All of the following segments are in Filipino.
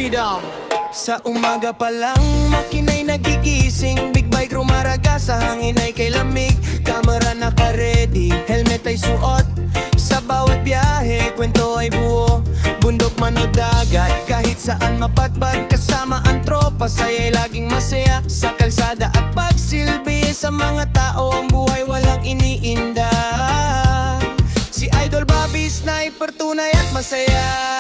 Freedom. Sa umaga pa lang, makina'y nagigising. Big bike rumaraga sa hangin ay kay lamig. Kamera naka-ready, helmet ay suot. Sa bawat biyahe, kwento ay buo. Bundok man o dagat, kahit saan mapagpag. Kasama ang tropa, saya'y laging masaya. Sa kalsada at pagsilbi sa mga tao, ang buhay walang iniinda. Si Idol Bobby, sniper, tunay at masaya.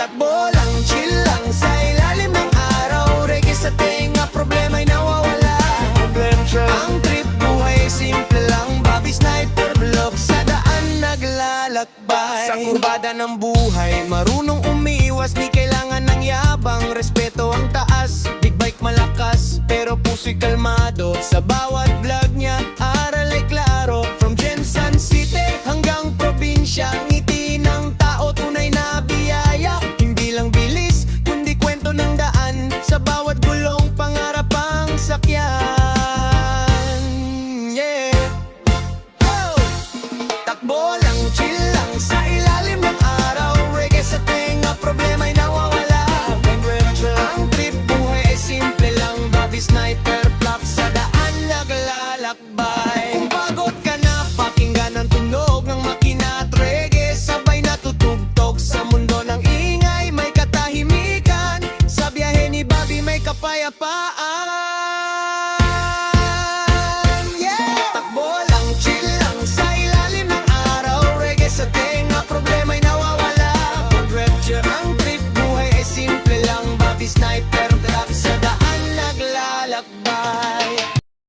Takbo lang, chill lang sa ilalim ng araw. Reggae sa tenga, problema'y nawawala. Ang trip, buhay, simple lang. Bobby Sniper, vlog sa daan naglalakbay. Sa kurbada ng buhay, marunong umiwas. Di kailangan ng yabang, respeto ang taas. Big bike malakas, pero puso'y kalmado. Sa bawat vlog niya, aral ay klaro. From Jensen City hanggang probinsya, ngiti ng tao, tunay na biyaya. Hindi lang bilis, kundi kwento ng daan. Sa bawat gulong, pangarap ang sakyan. Yeah. Oh! Takbo lang, chill lang sa ilalim ng araw. Reggae sa tenga, problema'y nawawala. Ang trip, buhay ay simple lang. Bobby Sniper, flop sa daan naglalakbay. Kung pagod ka na, pakinggan ang tunog ng makina at reggae, sabay natutugtog sa mundo ng ingay. May katahimikan, sa biyahe ni Bobby may kapayapaan. Yeah! Takbo lang, chill lang sa ilalim ng araw. Reggae sa tenga, problema'y nawawala. Pag-rapture ang trip, buhay ay simple lang. Bobby Sniper, drop sa daan naglalakbay.